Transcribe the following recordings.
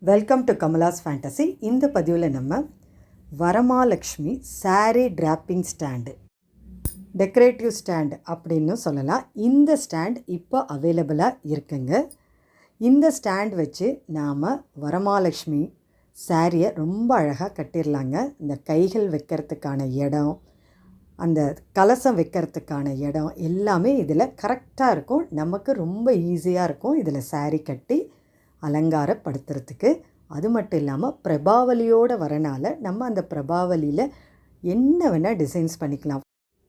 Welcome to Kamala's fantasy. இந்த பதிவில் நம்ம Varalakshmi sari draping stand, decorative stand அப்படின்னு சொல்லலாம். இந்த ஸ்டாண்ட் இப்போ அவைலபிளாக இருக்குங்க. இந்த ஸ்டாண்ட் வச்சு நாம் வரமாலக்ஷ்மி சாரியை ரொம்ப அழகாக கட்டிடலாங்க. இந்த கைகள் வைக்கிறதுக்கான இடம், அந்த கலசம் வைக்கிறதுக்கான இடம் எல்லாமே இதில் கரெக்டாக இருக்கும். நமக்கு ரொம்ப ஈஸியாக இருக்கும் இதில் சாரீ கட்டி அலங்காரப்படுத்துறதுக்கு. அது மட்டும் இல்லாமல் பிரபாவலியோடு வரனால நம்ம அந்த பிரபாவலியில் என்ன வேணால் டிசைன்ஸ் பண்ணிக்கலாம்.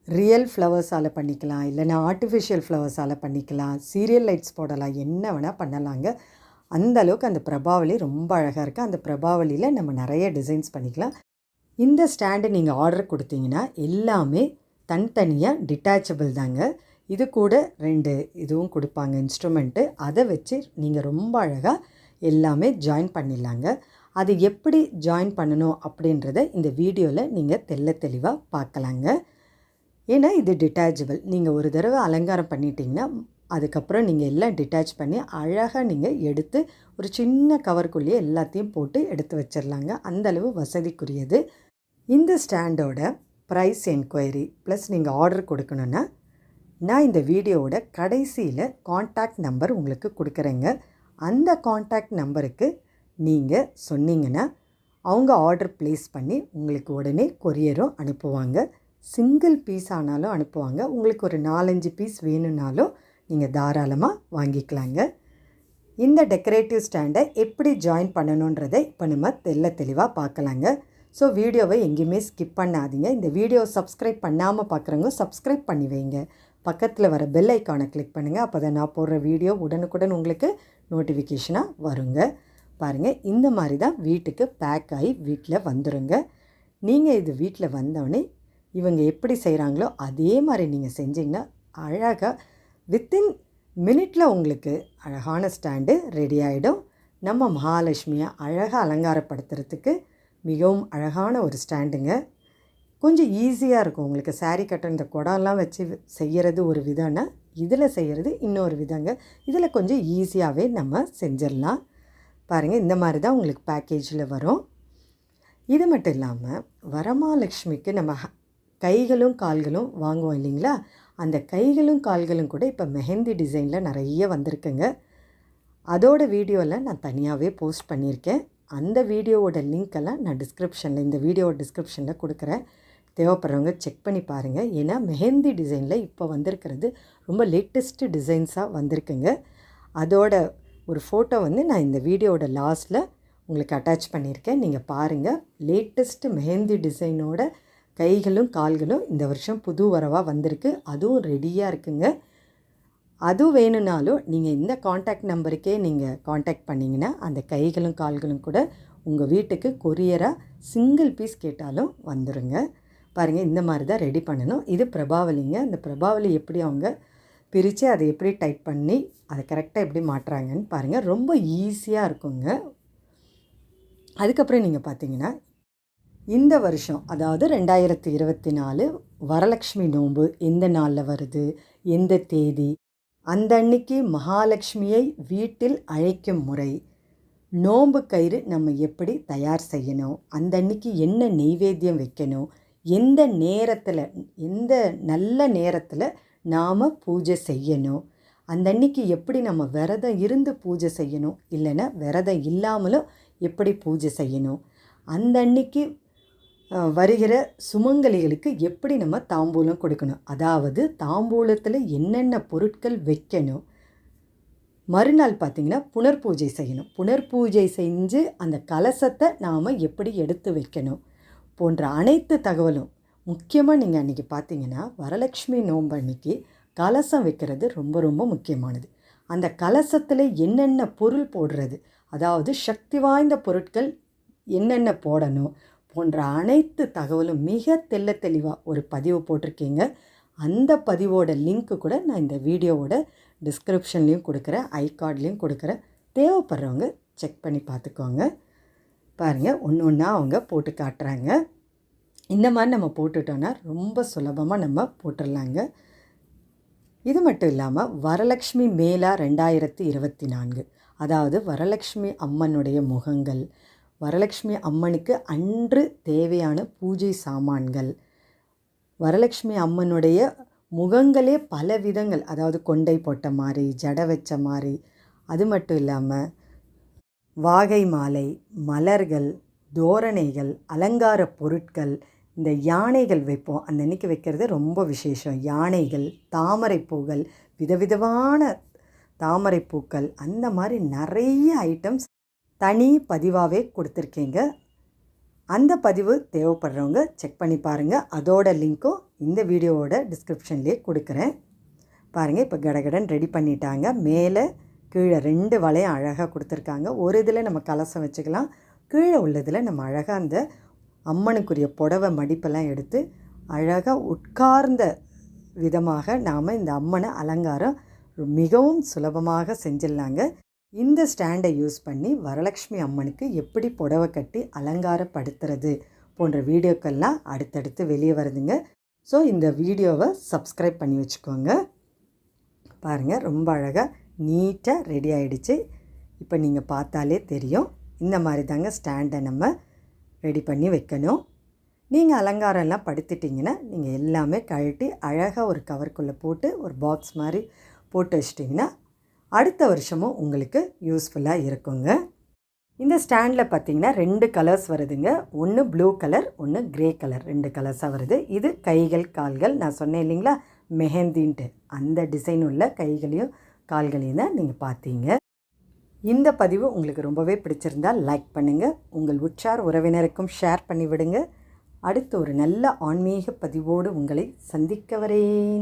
ரியல் ஃப்ளவர்ஸால் பண்ணிக்கலாம், இல்லைனா ஆர்டிஃபிஷியல் ஃப்ளவர்ஸால் பண்ணிக்கலாம், சீரியல் லைட்ஸ் போடலாம், என்ன வேணால் பண்ணலாங்க. அந்தளவுக்கு அந்த பிரபாவலி ரொம்ப அழகாக இருக்குது. அந்த பிரபாவலியில் நம்ம நிறைய டிசைன்ஸ் பண்ணிக்கலாம். இந்த ஸ்டாண்டு நீங்கள் ஆர்டர் கொடுத்தீங்கன்னா எல்லாமே தனித்தனியாக டிட்டாச்சபிள் தாங்க. இது கூட 2 இதுவும் கொடுப்பாங்க இன்ஸ்ட்ருமெண்ட்டு. அதை வச்சு நீங்கள் ரொம்ப அழகாக எல்லாமே ஜாயின் பண்ணிடலாங்க. அது எப்படி ஜாயின் பண்ணணும் அப்படின்றத இந்த வீடியோவில் நீங்கள் தெளிவாக பார்க்கலாங்க. ஏன்னா இது டிட்டாச்சபிள். நீங்கள் ஒரு தடவை அலங்காரம் பண்ணிட்டீங்கன்னா அதுக்கப்புறம் நீங்கள் எல்லாம் டிட்டாச் பண்ணி அழகாக நீங்கள் எடுத்து ஒரு சின்ன கவருக்குள்ளேயே எல்லாத்தையும் போட்டு எடுத்து வச்சிடலாங்க. அந்தளவு வசதிக்குரியது. இந்த ஸ்டாண்டோட ப்ரைஸ் என்கொயரி ப்ளஸ் நீங்கள் ஆர்டர் கொடுக்கணுன்னா நான் இந்த வீடியோவோட கடைசியில் காண்டாக்ட் நம்பர் உங்களுக்கு கொடுக்குறேங்க. அந்த காண்டாக்ட் நம்பருக்கு நீங்கள் சொன்னீங்கன்னா அவங்க ஆர்டர் ப்ளேஸ் பண்ணி உங்களுக்கு உடனே கொரியரும் அனுப்புவாங்க. சிங்கிள் பீஸ் ஆனாலும் அனுப்புவாங்க. உங்களுக்கு ஒரு 4-5 பீஸ் வேணும்னாலும் நீங்கள் தாராளமாக வாங்கிக்கலாங்க. இந்த டெக்கரேட்டிவ் ஸ்டாண்டை எப்படி ஜாயின் பண்ணணுன்றதை இப்போ நம்ம தெளிவாக பார்க்கலாங்க. ஸோ வீடியோவை எங்கேயுமே ஸ்கிப் பண்ணாதீங்க. இந்த வீடியோ சப்ஸ்கிரைப் பண்ணாமல் பார்க்குறவங்க சப்ஸ்கிரைப் பண்ணி வைங்க. பக்கத்தில் வர பெல் ஐக்கானை கிளிக் பண்ணுங்கள். அப்போ தான் நான் போடுற வீடியோ உடனுக்குடன் உங்களுக்கு நோட்டிஃபிகேஷனாக வருங்க. பாருங்கள், இந்த மாதிரி தான் வீட்டுக்கு பேக் ஆகி வீட்டில் வந்துடுங்க. நீங்கள் இது வீட்டில் வந்தோடனே இவங்க எப்படி செய்கிறாங்களோ அதே மாதிரி நீங்கள் செஞ்சிங்கன்னா அழகாக வித்தின் மினிட்டில் உங்களுக்கு அழகான ஸ்டாண்டு ரெடி ஆகிடும். நம்ம மகாலட்சுமியை அழகாக அலங்காரப்படுத்துறதுக்கு மிகவும் அழகான ஒரு ஸ்டாண்டுங்க. கொஞ்சம் ஈஸியாக இருக்கும் உங்களுக்கு. சாரீ கட்ட இந்த குடம்லாம் வச்சு செய்கிறது ஒரு விதம்னா இதில் செய்கிறது இன்னொரு விதங்க. இதில் கொஞ்சம் ஈஸியாகவே நம்ம செஞ்சிடலாம். பாருங்கள், இந்த மாதிரி தான் உங்களுக்கு பேக்கேஜில் வரும். இது மட்டும் இல்லாமல் வரமாலக்ஷ்மிக்கு நம்ம கைகளும் கால்களும் வாங்குவோம் இல்லைங்களா, அந்த கைகளும் கால்களும் கூட இப்போ மெஹந்தி டிசைனில் நிறைய வந்திருக்குங்க. அதோட வீடியோவில் நான் தனியாகவே போஸ்ட் பண்ணியிருக்கேன். அந்த வீடியோவோட லிங்க்கெல்லாம் நான் இந்த வீடியோவோட டிஸ்கிரிப்ஷனில் கொடுக்குறேன். தேவைப்படுறவங்க செக் பண்ணி பாருங்கள். ஏன்னா மெஹந்தி டிசைனில் இப்போ வந்திருக்கிறது ரொம்ப லேட்டஸ்ட்டு டிசைன்ஸாக வந்திருக்குங்க. அதோட ஒரு ஃபோட்டோ நான் இந்த வீடியோவோட லாஸ்ட்டில் உங்களுக்கு அட்டாச் பண்ணியிருக்கேன். நீங்கள் பாருங்கள். லேட்டஸ்ட்டு மெஹந்தி டிசைனோட கைகளும் கால்களும் இந்த வருஷம் புது வரவாக வந்திருக்கு. அதுவும் ரெடியாக இருக்குங்க. அதுவும் வேணும்னாலும் நீங்கள் இந்த காண்டாக்ட் நம்பருக்கே நீங்கள் காண்டாக்ட் பண்ணிங்கன்னா அந்த கைகளும் கால்களும் கூட உங்கள் வீட்டுக்கு கொரியராக சிங்கிள் பீஸ் கேட்டாலும் வந்துடுங்க. பாருங்கள், இந்த மாதிரி தான் ரெடி பண்ணணும். இது பிரபாவலிங்க. அந்த பிரபாவலி எப்படி அவங்க பிரித்து அதை எப்படி டைட் பண்ணி அதை கரெக்டாக எப்படி மாட்டுறாங்கன்னு பாருங்கள். ரொம்ப ஈஸியாக இருக்குங்க. அதுக்கப்புறம் நீங்கள் பார்த்தீங்கன்னா இந்த வருஷம், அதாவது 2024 வரலக்ஷ்மி நோன்பு எந்த நாளில் வருது, எந்த தேதி, அந்த அன்னைக்கு மகாலட்சுமியை வீட்டில் அழைக்கும் முறை, நோன்பு கயிறு நம்ம எப்படி தயார் செய்யணும், அந்த அன்னைக்கு என்ன நெய்வேத்தியம் வைக்கணும், எந்த நேரத்தில் எந்த நல்ல நேரத்தில் நாம் பூஜை செய்யணும், அந்த அன்னைக்கு எப்படி நம்ம விரதம் இருந்து பூஜை செய்யணும், இல்லைன்னா விரதம் இல்லாமலும் எப்படி பூஜை செய்யணும், அந்த அன்னைக்கு வருகிற சுமங்கலிகளுக்கு எப்படி நம்ம தாம்பூலம் கொடுக்கணும், அதாவது தாம்பூலத்தில் என்னென்ன பொருட்கள் வைக்கணும், மறுநாள் பார்த்திங்கன்னா புனர்பூஜை செய்யணும், புனர்பூஜை செஞ்சு அந்த கலசத்தை நாம் எப்படி எடுத்து வைக்கணும் போன்ற அனைத்து தகவலும். முக்கியமாக நீங்கள் அன்றைக்கி பார்த்திங்கன்னா வரலட்சுமி நோன்பு அன்றைக்கி கலசம் வைக்கிறது ரொம்ப ரொம்ப முக்கியமானது. அந்த கலசத்தில் என்னென்ன பொருள் போடுறது, அதாவது சக்தி வாய்ந்த பொருட்கள் என்னென்ன போடணும் போன்ற அனைத்து தகவலும் மிக தெளிவாக ஒரு பதிவு போட்டிருக்கீங்க. அந்த பதிவோட லிங்க்கு கூட நான் இந்த வீடியோவோட டிஸ்கிரிப்ஷன்லேயும் கொடுக்குறேன், ஐகார்ட்லேயும் கொடுக்குறேன். தேவைப்படுறவங்க செக் பண்ணி பார்த்துக்கோங்க. பாருங்கள், ஒன்று ஒன்றா அவங்க போட்டு காட்டுறாங்க. இந்த மாதிரி நம்ம போட்டுட்டோன்னா ரொம்ப சுலபமாக நம்ம போட்டுடலாங்க. இது மட்டும் இல்லாமல் வரலக்ஷ்மி மேளா 2024, அதாவது வரலக்ஷ்மி அம்மனுடைய முகங்கள், வரலக்ஷ்மி அம்மனுக்கு அன்று தேவையான பூஜை சாமான்கள், வரலக்ஷ்மி அம்மனுடைய முகங்களே பல விதங்கள், அதாவது கொண்டை போட்ட மாதிரி, ஜடை வச்ச மாதிரி, அது மட்டும் இல்லாமல் வாகை மாலை, மலர்கள், தோரணைகள், அலங்கார பொருட்கள், இந்த யானைகள் வைப்போம், அந்த அன்றைக்கி வைக்கிறது ரொம்ப விசேஷம். யானைகள், தாமரைப்பூக்கள், விதவிதமான தாமரைப்பூக்கள், அந்த மாதிரி நிறைய ஐட்டம்ஸ் தனி பதிவாகவே கொடுத்துருக்கீங்க. அந்த பதிவு தேவைப்படுறவங்க செக் பண்ணி பாருங்கள். அதோட லிங்க்கும் இந்த வீடியோவோட டிஸ்கிரிப்ஷன்லேயே கொடுக்குறேன். பாருங்கள், இப்போ கடகடன் ரெடி பண்ணிட்டாங்க. மேலே கீழே 2 வளையம் அழகாக கொடுத்துருக்காங்க. ஒரு இதில் நம்ம கலசம் வச்சுக்கலாம், கீழே உள்ளதில் நம்ம அழகாக அந்த அம்மனுக்குரிய புடவை மடிப்பெல்லாம் எடுத்து அழகாக உட்கார்ந்த விதமாக நாம் இந்த அம்மனை அலங்காரம் மிகவும் சுலபமாக செஞ்சிடலாங்க. இந்த ஸ்டாண்டை யூஸ் பண்ணி வரலக்ஷ்மி அம்மனுக்கு எப்படி புடவை கட்டி அலங்காரப்படுத்துறது போன்ற வீடியோக்கள்லாம் அடுத்தடுத்து வெளியே வருதுங்க. ஸோ இந்த வீடியோவை சப்ஸ்கிரைப் பண்ணி வச்சுக்கோங்க. பாருங்கள், ரொம்ப அழகாக நீட்டாக ரெடி ஆகிடுச்சு. இப்போ நீங்கள் பார்த்தாலே தெரியும், இந்த மாதிரி தாங்க ஸ்டாண்டை நம்ம ரெடி பண்ணி வைக்கணும். நீங்கள் அலங்காரம்லாம் படுத்திட்டிங்கன்னா நீங்கள் எல்லாமே கழட்டி அழகாக ஒரு கவருக்குள்ளே போட்டு ஒரு பாக்ஸ் மாதிரி போட்டு வச்சிட்டிங்கன்னா அடுத்த வருஷமும் உங்களுக்கு யூஸ்ஃபுல்லாக இருக்குங்க. இந்த ஸ்டாண்டில் பார்த்திங்கன்னா 2 கலர்ஸ் வருதுங்க. ஒன்று ப்ளூ கலர், ஒன்று க்ரே கலர், 2 கலர்ஸாக வருது. இது கைகள் கால்கள், நான் சொன்னேன் இல்லைங்களா மெஹந்தின்ட்டு, அந்த டிசைன் உள்ள கைகளையும் கால்களையும் தான் நீங்கள் பார்த்தீங்க. இந்த பதிவு உங்களுக்கு ரொம்பவே பிடிச்சிருந்தால் லைக் பண்ணுங்கள், உங்கள் உற்றார் உறவினருக்கும் ஷேர் பண்ணிவிடுங்க. அடுத்து ஒரு நல்ல ஆன்மீக பதிவோடு உங்களை சந்திக்க வரேன்.